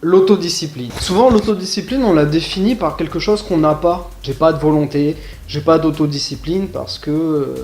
L'autodiscipline. Souvent, l'autodiscipline, on la définit par quelque chose qu'on n'a pas. J'ai pas de volonté, j'ai pas d'autodiscipline parce que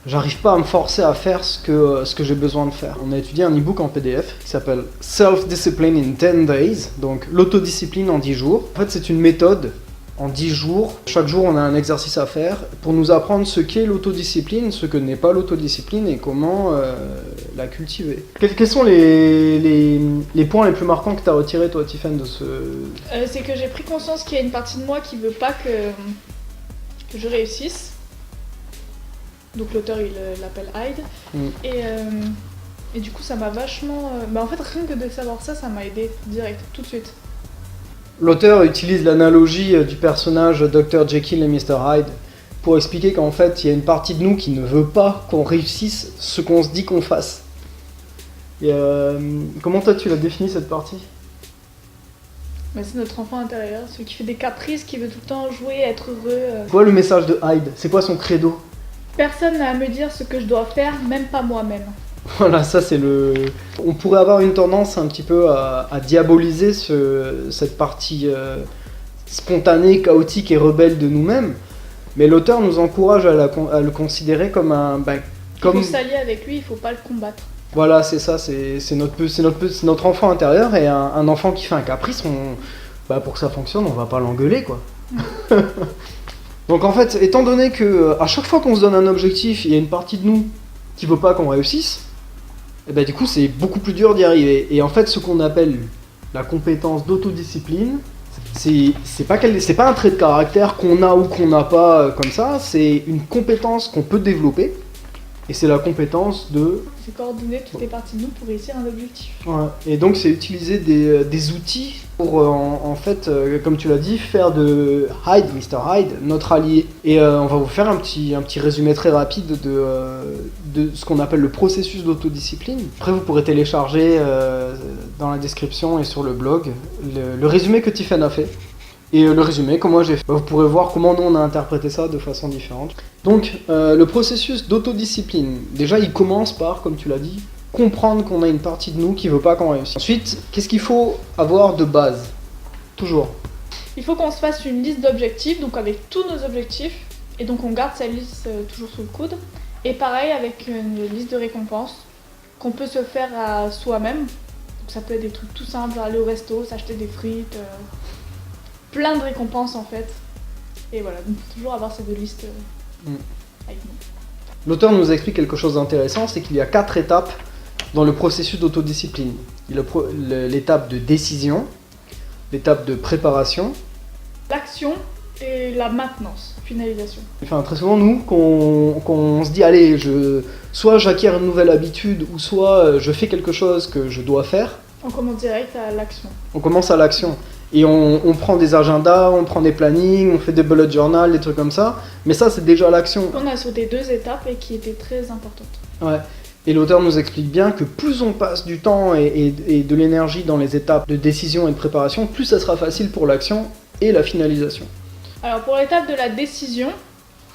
j'arrive pas à me forcer à faire ce que j'ai besoin de faire. On a étudié un e-book en PDF qui s'appelle Self-Discipline in 10 Days, donc l'autodiscipline en 10 jours. En fait, c'est une méthode en 10 jours. Chaque jour, on a un exercice à faire pour nous apprendre ce qu'est l'autodiscipline, ce que n'est pas l'autodiscipline et comment la cultiver. Quels sont les points les plus marquants que tu as retirés, toi, Tiffany, de ce... C'est que j'ai pris conscience qu'il y a une partie de moi qui veut pas que je réussisse. Donc l'auteur, il l'appelle Hyde. Et du coup, ça m'a vachement... en fait, rien que de savoir ça m'a aidé direct, tout de suite. L'auteur utilise l'analogie du personnage Dr. Jekyll et Mr. Hyde pour expliquer qu'en fait, il y a une partie de nous qui ne veut pas qu'on réussisse ce qu'on se dit qu'on fasse. Et comment toi, tu l'as défini, cette partie ? C'est notre enfant intérieur, celui qui fait des caprices, qui veut tout le temps jouer, être heureux. C'est quoi le message de Hyde ? C'est quoi son credo ? Personne n'a à me dire ce que je dois faire, même pas moi-même. Voilà, ça c'est le... On pourrait avoir une tendance un petit peu à diaboliser cette partie spontanée, chaotique et rebelle de nous-mêmes, mais l'auteur nous encourage à le considérer comme un... Il faut s'allier avec lui, il faut pas le combattre. Voilà, c'est ça, c'est notre enfant intérieur, et un enfant qui fait un caprice, pour que ça fonctionne, on va pas l'engueuler, quoi. Donc en fait, étant donné que à chaque fois qu'on se donne un objectif, il y a une partie de nous qui veut pas qu'on réussisse, et du coup c'est beaucoup plus dur d'y arriver. Et en fait, ce qu'on appelle la compétence d'autodiscipline, c'est pas un trait de caractère qu'on a ou qu'on n'a pas comme ça, c'est une compétence qu'on peut développer. Et c'est la compétence de... C'est coordonner toutes les parties de nous pour réussir un objectif. Ouais. Et donc c'est utiliser des outils pour, en fait, comme tu l'as dit, faire de Hyde, Mr. Hyde, notre allié. Et on va vous faire un petit résumé très rapide de ce qu'on appelle le processus d'autodiscipline. Après, vous pourrez télécharger dans la description et sur le blog le résumé que Tiffany a fait. Et le résumé, comme moi j'ai fait. Vous pourrez voir comment nous on a interprété ça de façon différente. Donc, le processus d'autodiscipline, déjà il commence par, comme tu l'as dit, comprendre qu'on a une partie de nous qui veut pas qu'on réussisse. Ensuite, qu'est-ce qu'il faut avoir de base ? Toujours. Il faut qu'on se fasse une liste d'objectifs, donc avec tous nos objectifs, et donc on garde cette liste toujours sous le coude. Et pareil avec une liste de récompenses qu'on peut se faire à soi-même. Donc ça peut être des trucs tout simples, genre aller au resto, s'acheter des frites... plein de récompenses en fait. Et voilà, donc faut toujours avoir ces deux listes avec nous. L'auteur nous explique quelque chose d'intéressant, c'est qu'il y a 4 étapes dans le processus d'autodiscipline. Il y a l'étape de décision, l'étape de préparation, l'action et la maintenance, finalisation. Enfin, très souvent, nous, qu'on se dit, allez, soit j'acquiers une nouvelle habitude, ou soit je fais quelque chose que je dois faire. On commence direct à l'action. On commence à l'action. Et on prend des agendas, on prend des plannings, on fait des bullet journal, des trucs comme ça. Mais ça, c'est déjà l'action. On a sauté 2 étapes et qui étaient très importantes. Ouais. Et l'auteur nous explique bien que plus on passe du temps et de l'énergie dans les étapes de décision et de préparation, plus ça sera facile pour l'action et la finalisation. Alors pour l'étape de la décision,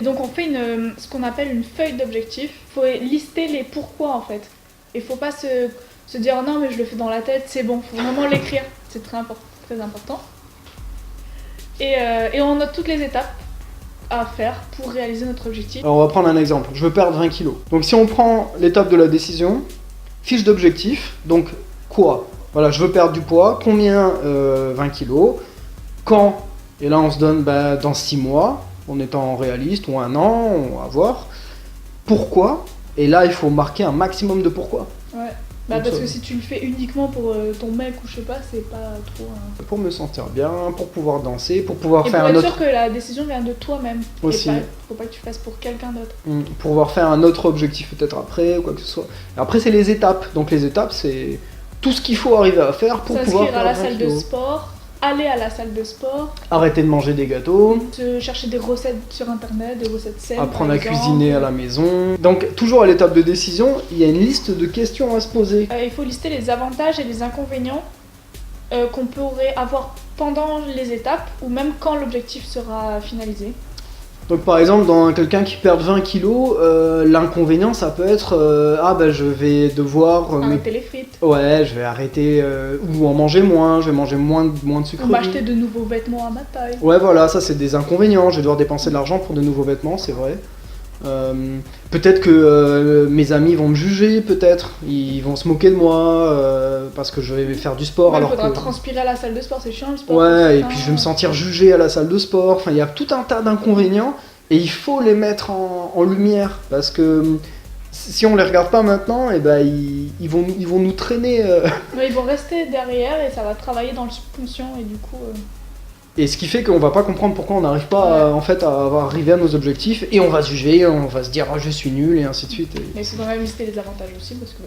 donc on fait ce qu'on appelle une feuille d'objectifs. Il faut lister les pourquoi en fait. Il ne faut pas se dire non mais je le fais dans la tête, c'est bon. Il faut vraiment l'écrire, c'est très important. Et on note toutes les étapes à faire pour réaliser notre objectif. Alors on va prendre un exemple, je veux perdre 20 kilos. Donc si on prend l'étape de la décision, fiche d'objectif, donc quoi ? Voilà, je veux perdre du poids, combien 20 kilos, quand ? Et là on se donne dans 6 mois, en étant réaliste, ou 1 an, on va voir. Pourquoi ? Et là il faut marquer un maximum de pourquoi. Ouais. Parce que si tu le fais uniquement pour ton mec ou je sais pas, c'est pas trop... Pour me sentir bien, pour pouvoir danser, pour pouvoir et faire pour un être autre... sûr que la décision vient de toi-même. Aussi. Faut pas que tu fasses pour quelqu'un d'autre. Pour pouvoir faire un autre objectif peut-être après, ou quoi que ce soit. Et après c'est les étapes. Donc les étapes c'est tout ce qu'il faut arriver à faire pour pouvoir s'inscrire à la faire salle de sport, aller à la salle de sport, arrêter de manger des gâteaux, chercher des recettes sur internet, des recettes saines, apprendre à cuisiner à la maison. Donc toujours à l'étape de décision, il y a une liste de questions à se poser. Il faut lister les avantages et les inconvénients qu'on pourrait avoir pendant les étapes ou même quand l'objectif sera finalisé. Donc par exemple, dans quelqu'un qui perd 20 kilos, l'inconvénient ça peut être je vais devoir Arrêter les frites. Ouais, je vais arrêter ou en manger moins, je vais manger moins de sucreries. Ou m'acheter de nouveaux vêtements à ma taille. Ouais, voilà, ça c'est des inconvénients. Je vais devoir dépenser de l'argent pour de nouveaux vêtements, c'est vrai. Peut-être que mes amis vont me juger, peut-être. Ils vont se moquer de moi parce que je vais faire du sport. Ouais, alors faudra que... transpirer à la salle de sport, c'est chiant le sport. Ouais, et puis je vais me sentir jugé à la salle de sport. Enfin, il y a tout un tas d'inconvénients et il faut les mettre en lumière parce que si on les regarde pas maintenant, et ils vont nous traîner. Mais ils vont rester derrière et ça va travailler dans le subconscient et du coup. Et ce qui fait qu'on va pas comprendre pourquoi on n'arrive pas à arriver à nos objectifs et on va se juger, on va se dire je suis nul et ainsi de suite. Mais il faut quand même lister les avantages aussi parce que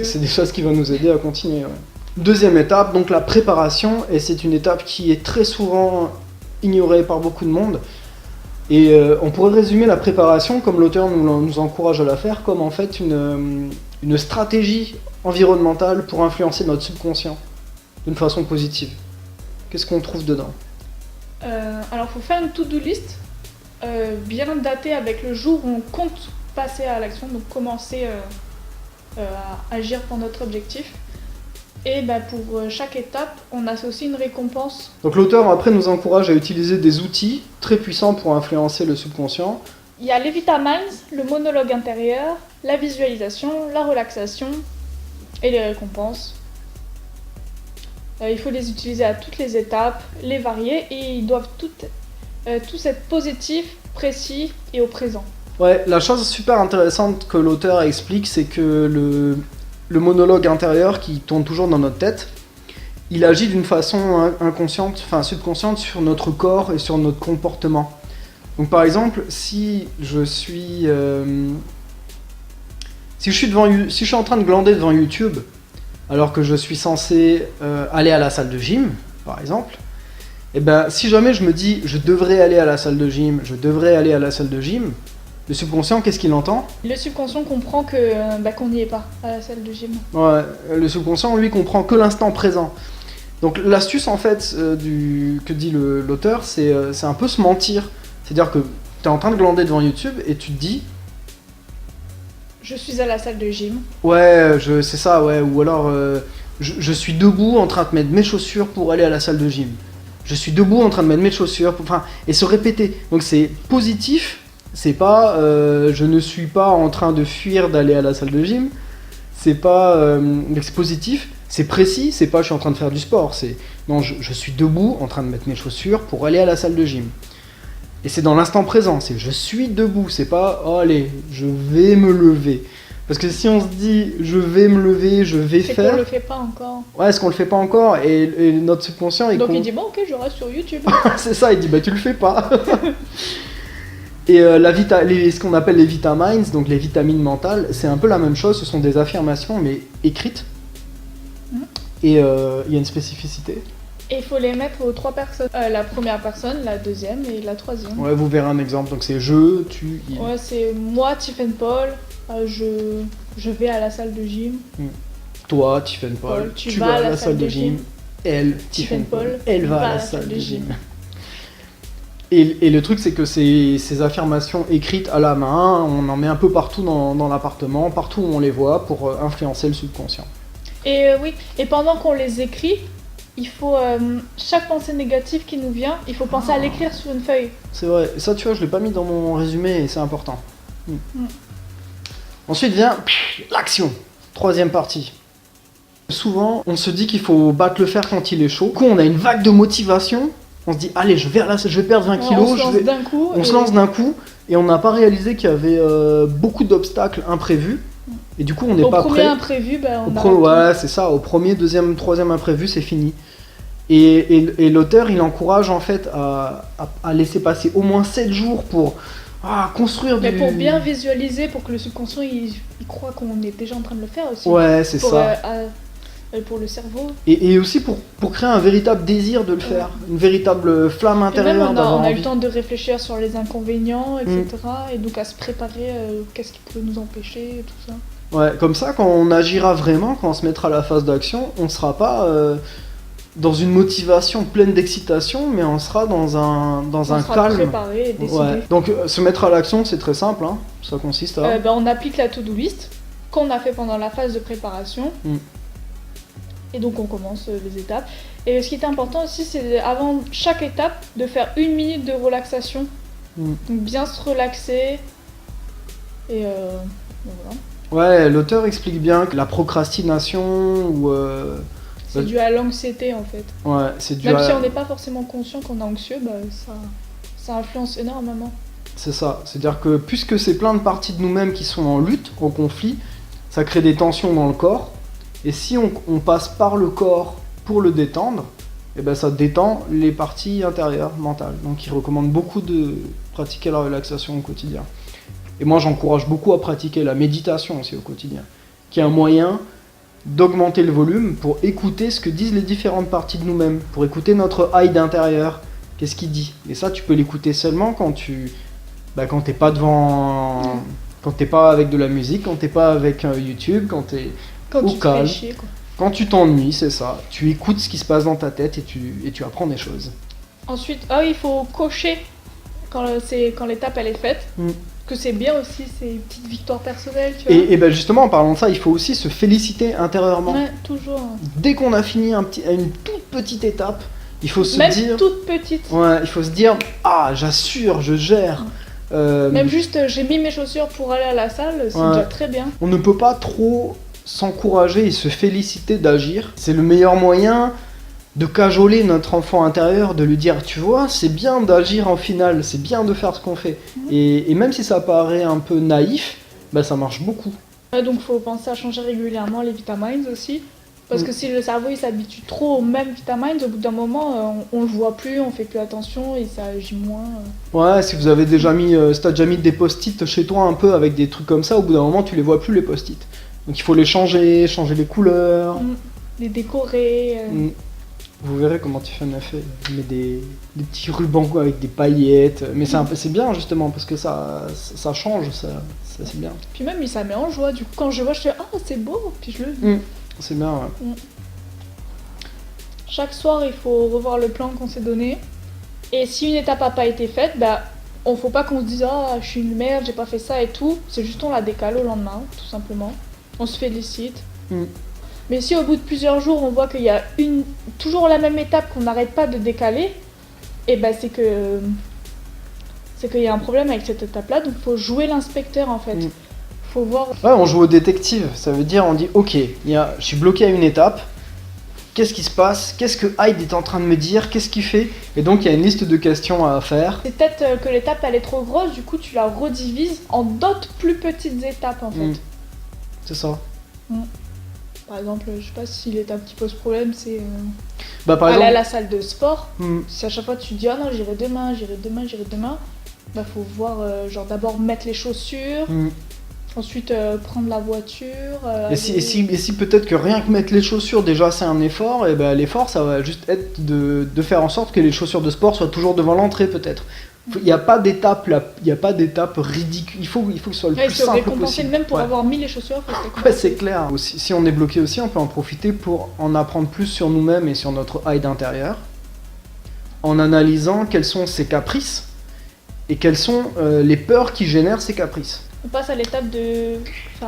c'est des choses qui vont nous aider à continuer. Ouais. Deuxième étape, donc la préparation, et c'est une étape qui est très souvent ignorée par beaucoup de monde. Et on pourrait résumer la préparation, comme l'auteur nous encourage à la faire, comme en fait une stratégie environnementale pour influencer notre subconscient d'une façon positive. Qu'est-ce qu'on trouve dedans ? Alors, il faut faire une to-do list bien datée avec le jour où on compte passer à l'action, donc commencer à agir pour notre objectif. Et pour chaque étape, on associe une récompense. Donc l'auteur après nous encourage à utiliser des outils très puissants pour influencer le subconscient. Il y a les vitamines, le monologue intérieur, la visualisation, la relaxation et les récompenses. Il faut les utiliser à toutes les étapes, les varier et ils doivent tous être positifs, précis et au présent. Ouais, la chose super intéressante que l'auteur explique, c'est que le monologue intérieur qui tourne toujours dans notre tête, il agit d'une façon inconsciente, enfin subconsciente sur notre corps et sur notre comportement. Donc par exemple, si je suis en train de glander devant YouTube, alors que je suis censé aller à la salle de gym, par exemple, et si jamais je me dis je devrais aller à la salle de gym, le subconscient, qu'est-ce qu'il entend ? Le subconscient comprend qu'on n'y est pas à la salle de gym. Ouais, le subconscient, lui, comprend que l'instant présent. Donc l'astuce, en fait, que dit l'auteur, c'est un peu se mentir. C'est-à-dire que tu es en train de glander devant YouTube et tu te dis... Je suis à la salle de gym. Ouais, c'est ça, ouais. Ou alors, je suis debout en train de mettre mes chaussures pour aller à la salle de gym. Je suis debout en train de mettre mes chaussures, et se répéter. Donc c'est positif, c'est pas je ne suis pas en train de fuir d'aller à la salle de gym. C'est pas c'est positif, c'est précis, c'est pas je suis en train de faire du sport. C'est non, je suis debout en train de mettre mes chaussures pour aller à la salle de gym. Et c'est dans l'instant présent, c'est je suis debout, c'est pas oh, allez, je vais me lever. Parce que si on se dit je vais me lever, je vais faire. C'est qu'on le fait pas encore. Ouais, est-ce qu'on le fait pas encore et notre subconscient. Donc il dit bon, ok, je reste sur YouTube. C'est ça, il dit tu le fais pas. Et ce qu'on appelle les vitamines, donc les vitamines mentales, c'est un peu la même chose, ce sont des affirmations mais écrites. Et il y a une spécificité. Et il faut les mettre aux 3 personnes. La première personne, la deuxième et la troisième. Ouais, vous verrez un exemple. Donc c'est je, tu, il. Ouais, c'est moi, Tiffen Paul, je vais à la salle de gym. Toi, Tiffen Paul, tu vas à la salle de gym. Elle, Tiffen Paul, elle va à la salle de gym. Et le truc, c'est que ces affirmations écrites à la main, on en met un peu partout dans l'appartement, partout où on les voit, pour influencer le subconscient. Et oui, et pendant qu'on les écrit, il faut, chaque pensée négative qui nous vient, il faut penser à l'écrire sur une feuille. C'est vrai, ça tu vois, je l'ai pas mis dans mon résumé et c'est important. Ensuite vient l'action, troisième partie. Souvent, on se dit qu'il faut battre le fer quand il est chaud. Du coup, on a une vague de motivation, on se dit allez, je vais perdre 20 kilos. On se lance d'un coup et on n'a pas réalisé qu'il y avait beaucoup d'obstacles imprévus. Et du coup, on n'est pas prêt. Au premier imprévu, ouais, c'est ça. Au premier, deuxième, troisième imprévu, c'est fini. Et l'auteur, il encourage en fait à laisser passer au moins 7 jours pour construire Mais pour bien visualiser, pour que le subconscient il croit qu'on est déjà en train de le faire aussi. Ouais, c'est ça. Pour le cerveau. Et aussi pour créer un véritable désir de le faire, une véritable flamme intérieure. On a eu le temps de réfléchir sur les inconvénients, etc. Et donc à se préparer, qu'est-ce qui peut nous empêcher, et tout ça. Ouais, comme ça, quand on agira vraiment, quand on se mettra à la phase d'action, on sera pas dans une motivation pleine d'excitation, mais on sera dans un On sera calme. préparé et décidé. Ouais. Donc se mettre à l'action, c'est très simple, hein. Ça consiste à... On applique la to-do list qu'on a fait pendant la phase de préparation. Et donc on commence les étapes. Et ce qui est important aussi, c'est avant chaque étape de faire 1 minute de relaxation. Donc bien se relaxer. Et voilà. Ouais, l'auteur explique bien que la procrastination ou... C'est dû à l'anxiété en fait. Ouais, c'est dû Même si on n'est pas forcément conscient qu'on est anxieux, ça influence énormément. C'est ça, c'est-à-dire que puisque c'est plein de parties de nous-mêmes qui sont en lutte, en conflit, ça crée des tensions dans le corps. Et si on passe par le corps pour le détendre, et ben ça détend les parties intérieures mentales. Donc il recommande beaucoup de pratiquer la relaxation au quotidien. Et moi j'encourage beaucoup à pratiquer la méditation aussi au quotidien, qui est un moyen d'augmenter le volume pour écouter ce que disent les différentes parties de nous-mêmes, pour écouter notre hide intérieur, qu'est-ce qu'il dit. Et ça tu peux l'écouter seulement quand t'es pas devant... Quand t'es pas avec de la musique, quand t'es pas avec YouTube, quand t'es au tu te calme, fais chier, quoi. quand tu t'ennuies, c'est ça. Tu écoutes ce qui se passe dans ta tête et tu apprends des choses. Ensuite, il faut cocher quand l'étape elle est faite. Que c'est bien aussi, c'est une petite victoire personnelle, tu vois. Et ben justement, en parlant de ça, il faut aussi se féliciter intérieurement. Ouais, toujours. Dès qu'on a fini une toute petite étape, il faut se Même dire... toute petite. Ouais, il faut se dire, j'assure, je gère. Même juste, j'ai mis mes chaussures pour aller à la salle, c'est déjà très bien. On ne peut pas trop s'encourager et se féliciter d'agir. C'est le meilleur moyen de cajoler notre enfant intérieur, de lui dire, tu vois, c'est bien d'agir en finale, c'est bien de faire ce qu'on fait. Et même si ça paraît un peu naïf, ça marche beaucoup. Donc faut penser à changer régulièrement les vitamines aussi. Parce que si le cerveau il s'habitue trop aux mêmes vitamines, au bout d'un moment, on le voit plus, on fait plus attention et ça agit moins. Ouais, si vous avez déjà mis, si t'as déjà mis des post-it chez toi un peu avec des trucs comme ça, au bout d'un moment tu les vois plus les post-it. Donc il faut les changer les couleurs. Les décorer. Vous verrez comment tu fais un effet. Tu mets des petits rubans avec des paillettes. Mais c'est bien justement parce que ça change, ça c'est bien. Puis même ça met en joie. Du coup quand je vois, je fais c'est beau. Puis je le vis. C'est bien, ouais. Chaque soir, il faut revoir le plan qu'on s'est donné. Et si une étape n'a pas été faite, on faut pas qu'on se dise je suis une merde, j'ai pas fait ça et tout. C'est juste on la décale au lendemain, tout simplement. On se félicite. Mais si au bout de plusieurs jours, on voit qu'il y a toujours la même étape qu'on n'arrête pas de décaler, c'est qu'il y a un problème avec cette étape-là. Donc il faut jouer l'inspecteur en fait. Faut voir. Ouais, on joue au détective, ça veut dire on dit ok, je suis bloqué à une étape, qu'est-ce qui se passe, qu'est-ce que Hyde est en train de me dire, qu'est-ce qu'il fait, et donc il y a une liste de questions à faire. C'est peut-être que l'étape elle est trop grosse, du coup tu la redivises en d'autres plus petites étapes en fait. C'est ça. Par exemple, je sais pas si l'étape qui pose problème c'est par aller exemple, à la salle de sport. Si à chaque fois tu dis non j'irai demain, faut voir d'abord mettre les chaussures. Ensuite, prendre la voiture. Et si peut-être que rien que mettre les chaussures, déjà c'est un effort, et l'effort ça va juste être de faire en sorte que les chaussures de sport soient toujours devant l'entrée peut-être. Il n'y a pas d'étape ridicule, il faut que ce soit le plus simple possible. Même pour avoir mis les chaussures. Ouais, c'est clair. Si on est bloqué aussi, on peut en profiter pour en apprendre plus sur nous-mêmes et sur notre hide intérieur, en analysant quels sont ses caprices et quelles sont les peurs qui génèrent ces caprices. On passe à l'étape de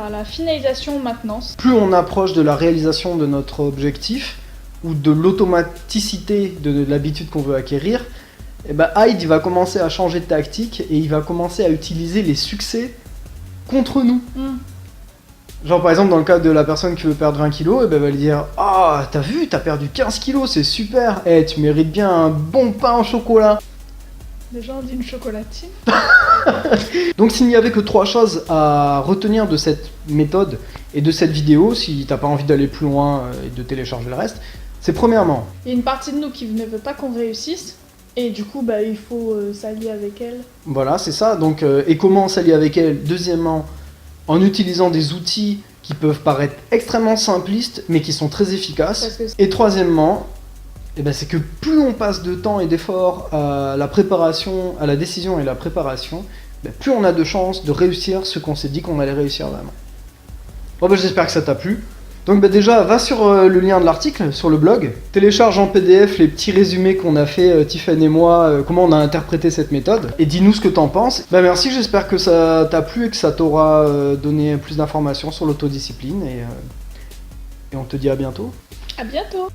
la finalisation maintenance. Plus on approche de la réalisation de notre objectif ou de l'automaticité de l'habitude qu'on veut acquérir, Hyde il va commencer à changer de tactique et il va commencer à utiliser les succès contre nous. Genre par exemple dans le cas de la personne qui veut perdre 20 kilos, elle va lui dire t'as vu, t'as perdu 15 kilos, c'est super, tu mérites bien un bon pain au chocolat. Déjà on dit une chocolatine. Donc s'il n'y avait que 3 choses à retenir de cette méthode et de cette vidéo, si t'as pas envie d'aller plus loin et de télécharger le reste, c'est premièrement, il y a une partie de nous qui ne veut pas qu'on réussisse, et du coup il faut s'allier avec elle. Voilà, c'est ça, donc et comment s'allier avec elle? Deuxièmement, en utilisant des outils qui peuvent paraître extrêmement simplistes, mais qui sont très efficaces. Et troisièmement, c'est que plus on passe de temps et d'efforts à la préparation, à la décision et la préparation, plus on a de chances de réussir ce qu'on s'est dit qu'on allait réussir vraiment. Bon, j'espère que ça t'a plu. Donc bah déjà, va sur le lien de l'article, sur le blog, télécharge en PDF les petits résumés qu'on a fait, Tiffen et moi, comment on a interprété cette méthode, et dis-nous ce que t'en penses. Bah merci, j'espère que ça t'a plu et que ça t'aura donné plus d'informations sur l'autodiscipline, et on te dit à bientôt. À bientôt.